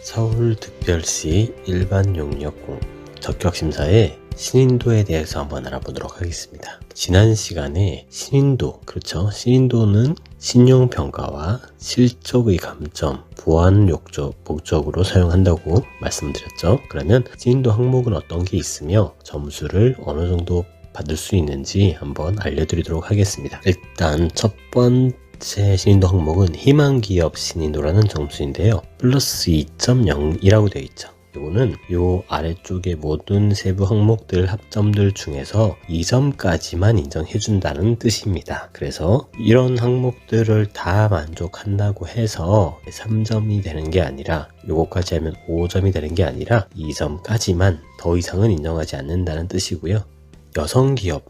서울특별시 일반용역공 적격심사의 신인도에 대해서 한번 알아보도록 하겠습니다. 지난 시간에 신인도, 그렇죠? 신인도는 신용평가와 실적의 감점, 보완 목적으로 사용한다고 말씀드렸죠. 그러면 신인도 항목은 어떤 게 있으며 점수를 어느 정도 받을 수 있는지 한번 알려드리도록 하겠습니다. 일단 첫 번째 신인도 항목은 희망기업 신인도라는 점수인데요. 플러스 2.0이라고 되어 있죠. 이거는 요 아래쪽의 모든 세부 항목들 합점들 중에서 2점까지만 인정해준다는 뜻입니다. 그래서 이런 항목들을 다 만족한다고 해서 3점이 되는 게 아니라 요거까지 하면 5점이 되는 게 아니라 2점까지만, 더 이상은 인정하지 않는다는 뜻이고요. 여성기업,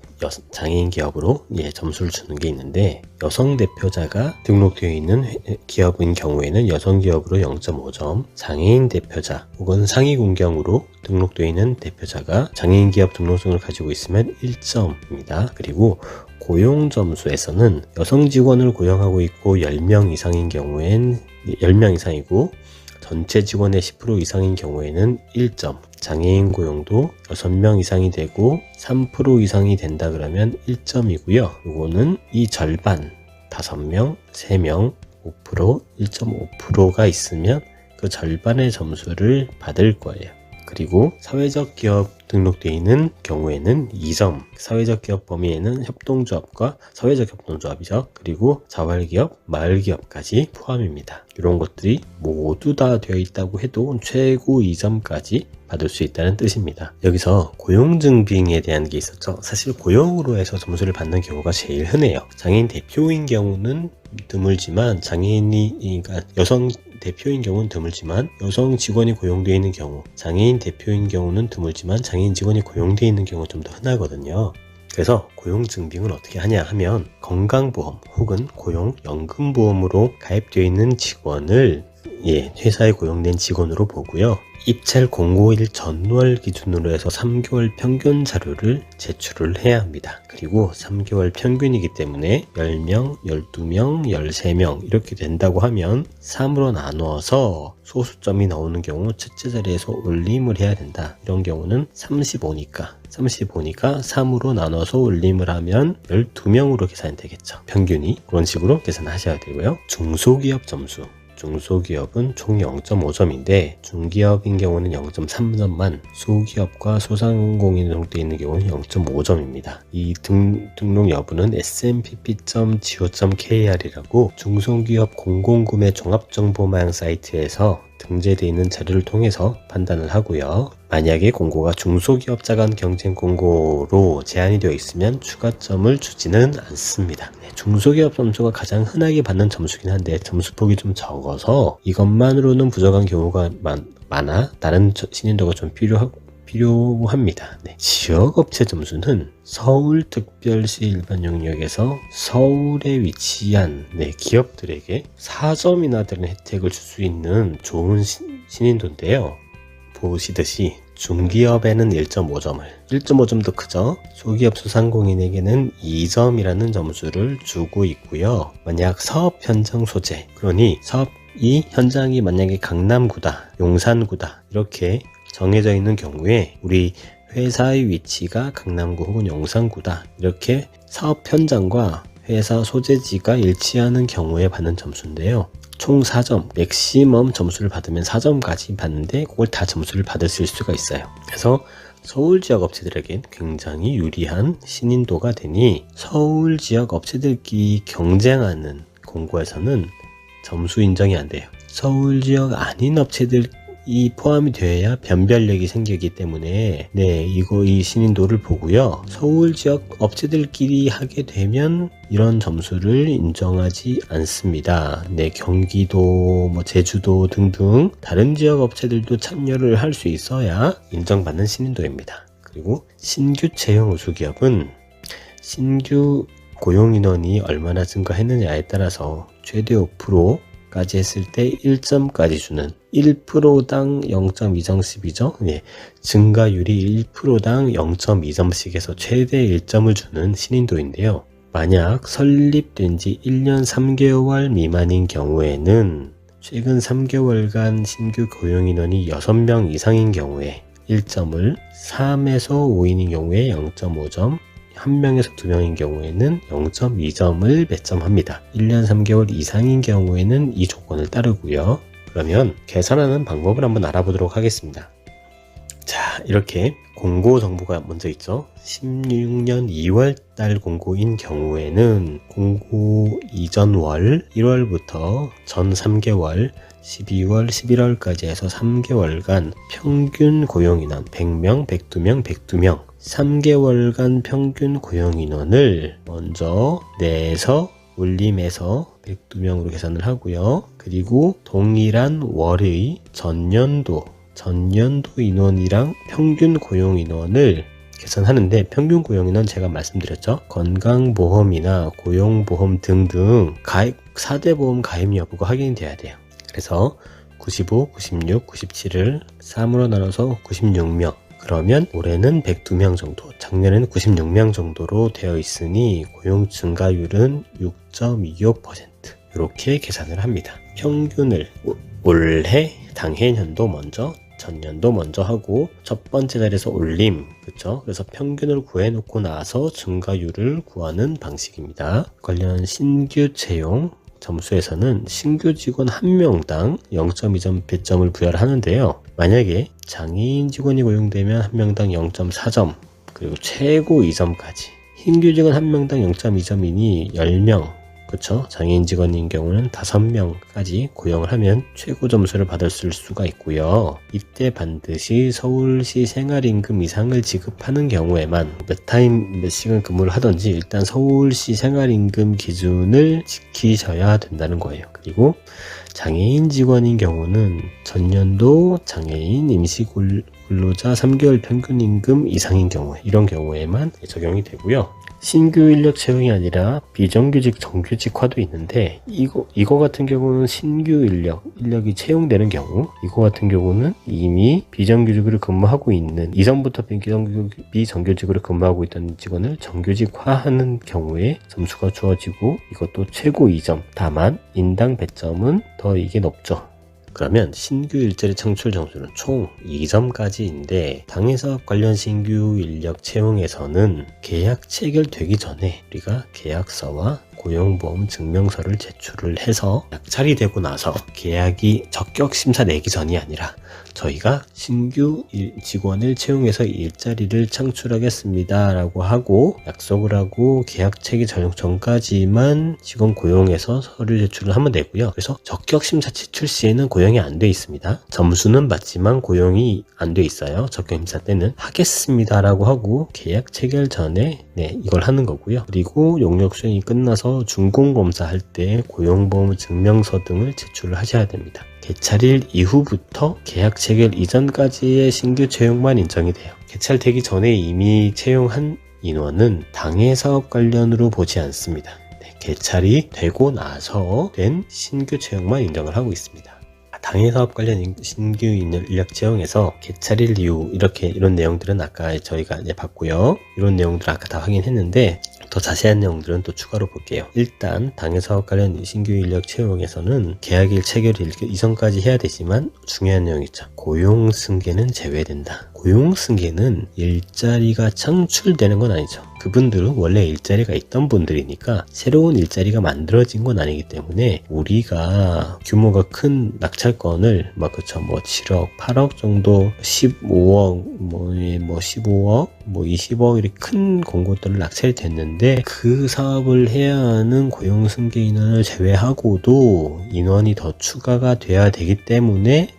장애인 기업으로 점수를 주는 게 있는데, 여성 대표자가 등록되어 있는 기업인 경우에는 여성 기업으로 0.5점, 장애인 대표자 혹은 상위 공경으로 등록되어 있는 대표자가 장애인 기업 등록증을 가지고 있으면 1점입니다. 그리고 고용 점수에서는 여성 직원을 고용하고 있고 10명 이상인 경우엔 10명 이상이고 전체 직원의 10% 이상인 경우에는 1점, 장애인 고용도 6명 이상이 되고 3% 이상이 된다 그러면 1점이고요. 이거는 이 절반, 5명, 3명, 5%, 1.5%가 있으면 그 절반의 점수를 받을 거예요. 그리고 사회적 기업 등록되어 있는 경우에는 2점, 사회적 기업 범위에는 협동조합과 사회적 협동조합이죠. 그리고 자활기업, 마을기업까지 포함입니다. 이런 것들이 모두 다 되어 있다고 해도 최고 2점까지 받을 수 있다는 뜻입니다. 여기서 고용증빙에 대한 게 있었죠. 사실 고용으로 해서 점수를 받는 경우가 제일 흔해요. 장애인 대표인 경우는 드물지만, 그러니까 여성 대표인 경우는 드물지만 여성 직원이 고용되어 있는 경우, 장애인 대표인 경우는 드물지만 장애인 직원이 고용되어 있는 경우가 좀 더 흔하거든요. 그래서 고용증빙은 어떻게 하냐 하면 건강보험 혹은 고용연금보험으로 가입되어 있는 직원을 회사에 고용된 직원으로 보고요. 입찰 공고일 전월 기준으로 해서 3개월 평균 자료를 제출을 해야 합니다. 그리고 3개월 평균이기 때문에 10명, 12명, 13명 이렇게 된다고 하면 3으로 나누어서 소수점이 나오는 경우 첫째 자리에서 올림을 해야 된다. 이런 경우는 35니까 3으로 나눠서 올림을 하면 12명으로 계산이 되겠죠. 평균이. 그런 식으로 계산하셔야 되고요. 중소기업 점수. 중소기업은 총 0.5점인데 중기업인 경우는 0.3점만, 소기업과 소상공인이 등록되어 있는 경우는 0.5점입니다. 이 등록 여부는 smpp.go.kr이라고 중소기업 공공구매 종합정보망 사이트에서 등재되어 있는 자료를 통해서 판단을 하고요. 만약에 공고가 중소기업자 간 경쟁 공고로 제한이 되어 있으면 추가점을 주지는 않습니다. 중소기업 점수가 가장 흔하게 받는 점수긴 한데 점수폭이 좀 적어서 이것만으로는 부족한 경우가 많아 다른 신인도가 좀 필요합니다. 지역업체 점수는 서울특별시 일반용역에서 서울에 위치한 기업들에게 4점이나 되는 혜택을 줄 수 있는 좋은 신인도인데요. 보시듯이 중기업에는 1.5점도 크죠. 소기업 소상공인에게는 2점이라는 점수를 주고 있고요. 만약 사업 현장 소재, 그러니 사업이 현장이 만약에 강남구다, 용산구다 이렇게 정해져 있는 경우에 우리 회사의 위치가 강남구 혹은 용산구다, 이렇게 사업 현장과 회사 소재지가 일치하는 경우에 받는 점수인데요. 총 4점, 맥시멈 점수를 받으면 4점까지 받는데 그걸 다 점수를 받으실 수가 있어요. 그래서 서울 지역 업체들에겐 굉장히 유리한 신인도가 되니 서울 지역 업체들끼리 경쟁하는 공고에서는 점수 인정이 안 돼요. 서울 지역 아닌 업체들이 포함이 되어야 변별력이 생기기 때문에 이 신인도를 보고요. 서울 지역 업체들끼리 하게 되면 이런 점수를 인정하지 않습니다. 경기도, 제주도 등등 다른 지역 업체들도 참여를 할 수 있어야 인정받는 신인도입니다. 그리고 신규 채용 우수기업은 신규 고용 인원이 얼마나 증가했느냐에 따라서 최대 5%까지 했을 때 1점까지 주는 1%당 0.2점씩이죠. 증가율이 1%당 0.2점씩 해서 최대 1점을 주는 신인도인데요. 만약 설립된 지 1년 3개월 미만인 경우에는 최근 3개월간 신규 고용 인원이 6명 이상인 경우에 1점을, 3에서 5인인 경우에 0.5점, 1명에서 2명인 경우에는 0.2점을 배점합니다. 1년 3개월 이상인 경우에는 이 조건을 따르고요. 그러면 계산하는 방법을 한번 알아보도록 하겠습니다. 자, 이렇게 공고 정보가 먼저 있죠. 16년 2월 달 공고인 경우에는 공고 이전 월 1월부터 전 3개월 12월, 11월까지 해서 3개월간 평균 고용인원 100명, 102명, 102명 3개월간 평균 고용인원을 먼저 내서 올림해서 102명으로 계산을 하고요. 그리고 동일한 월의 전년도 인원이랑 평균 고용 인원을 계산하는데, 평균 고용 인원 제가 말씀드렸죠. 건강보험이나 고용보험 등등 4대 보험 가입 여부가 확인이 돼야 돼요. 그래서 95, 96, 97을 3으로 나눠서 96명. 그러면 올해는 102명 정도, 작년에는 96명 정도로 되어 있으니 고용 증가율은 6.25%. 이렇게 계산을 합니다. 평균을 올해 당해년도 먼저, 전년도 먼저 하고 첫 번째 자리에서 올림, 그렇죠? 그래서 평균을 구해놓고 나서 증가율을 구하는 방식입니다. 관련 신규 채용 점수에서는 신규 직원 1명당 0.2점 배점을 부여하는데요. 만약에 장애인 직원이 고용되면 1명당 0.4점, 그리고 최고 2점까지. 신규 직원 1명당 0.2점이니 10명, 그렇죠? 장애인 직원인 경우는 5명까지 고용을 하면 최고 점수를 받을 수가 있고요. 이때 반드시 서울시 생활임금 이상을 지급하는 경우에만 몇 시간 근무를 하든지 일단 서울시 생활임금 기준을 지키셔야 된다는 거예요. 그리고 장애인 직원인 경우는 전년도 장애인 임시근로자 3개월 평균임금 이상인 경우에, 이런 경우에만 적용이 되고요. 신규 인력 채용이 아니라 비정규직 정규직화도 있는데, 이거 같은 경우는 신규 인력이 채용되는 경우, 이거 같은 경우는 이미 비정규직으로 근무하고 있는, 이전부터 비정규직으로 근무하고 있던 직원을 정규직화하는 경우에 점수가 주어지고, 이것도 최고 2점. 다만 인당 배점은 더 이게 높죠. 그러면 신규 일자리 창출 점수는 총 2점까지인데, 당해사업 관련 신규 인력 채용에서는 계약 체결되기 전에 우리가 계약서와 고용보험 증명서를 제출을 해서 약찰이 되고 나서 계약이 적격심사 내기 전이 아니라 저희가 신규 직원을 채용해서 일자리를 창출하겠습니다 라고 하고 약속을 하고 계약 체결 전까지만 직원 고용해서 서류 제출을 하면 되고요. 그래서 적격심사 제출 시에는 고용이 안 돼 있습니다. 점수는 받지만 고용이 안 돼 있어요. 적격심사 때는 하겠습니다 라고 하고 계약 체결 전에 이걸 하는 거고요. 그리고 용역 수행이 끝나서 준공검사 할 때 고용보험 증명서 등을 제출을 하셔야 됩니다. 개찰일 이후부터 계약 체결 이전까지의 신규 채용만 인정이 돼요. 개찰되기 전에 이미 채용한 인원은 당해사업 관련으로 보지 않습니다. 개찰이 되고 나서 된 신규 채용만 인정을 하고 있습니다. 당해사업 관련 신규 인력 채용에서 개찰일 이후 이런 내용들은 아까 저희가 봤고요. 이런 내용들 아까 다 확인했는데 더 자세한 내용들은 또 추가로 볼게요. 일단 당해사업 관련 신규 인력 채용에서는 계약일 체결일 이전까지 해야 되지만 중요한 내용이 있죠. 고용 승계는 제외된다. 고용 승계는 일자리가 창출되는 건 아니죠. 그분들은 원래 일자리가 있던 분들이니까 새로운 일자리가 만들어진 건 아니기 때문에 우리가 규모가 큰 낙찰건을 7억, 8억 정도, 15억, 15억, 20억 이렇게 큰 공고들을 낙찰이 됐는데 그 사업을 해야 하는 고용 승계 인원을 제외하고도 인원이 더 추가가 돼야 되기 때문에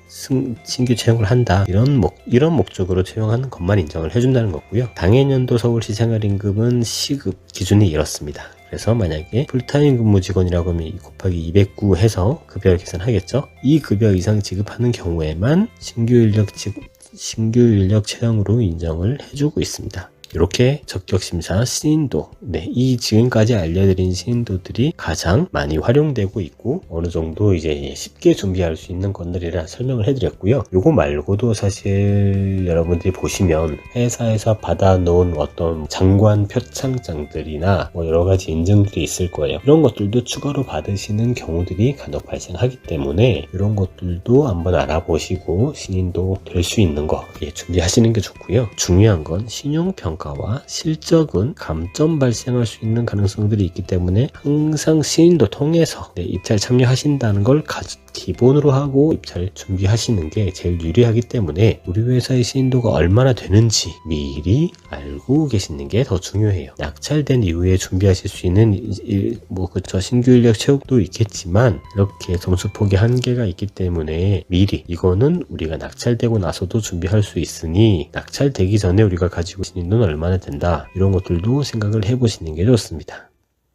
신규 채용을 한다. 이런 목적으로 채용하는 것만 인정을 해준다는 거고요. 당해년도 서울시 생활임금은 시급 기준이 이렇습니다. 그래서 만약에 풀타임 근무 직원이라고 하면 곱하기 209 해서 급여 계산하겠죠. 이 급여 이상 지급하는 경우에만 신규 인력 채용으로 인정을 해주고 있습니다. 이렇게 적격심사 신인도, 이 지금까지 알려드린 신인도들이 가장 많이 활용되고 있고 어느 정도 이제 쉽게 준비할 수 있는 것들이라 설명을 해드렸고요. 요거 말고도 사실 여러분들이 보시면 회사에서 받아놓은 어떤 장관 표창장들이나 뭐 여러 가지 인증들이 있을 거예요. 이런 것들도 추가로 받으시는 경우들이 간혹 발생하기 때문에 이런 것들도 한번 알아보시고 신인도 될 수 있는 거 준비하시는 게 좋고요. 중요한 건 신용평가와 실적은 감점 발생할 수 있는 가능성들이 있기 때문에 항상 신인도 통해서 입찰 참여하신다는 걸 기본으로 하고 입찰 준비하시는 게 제일 유리하기 때문에 우리 회사의 신인도가 얼마나 되는지 미리 알고 계시는 게 더 중요해요. 낙찰된 이후에 준비하실 수 있는 신규 인력 채용도 있겠지만 이렇게 점수폭이 한계가 있기 때문에 미리 이거는 우리가 낙찰되고 나서도 준비할 수 있으니 낙찰되기 전에 우리가 가지고 있는 신인도는 얼마나 된다, 이런 것들도 생각을 해보시는 게 좋습니다.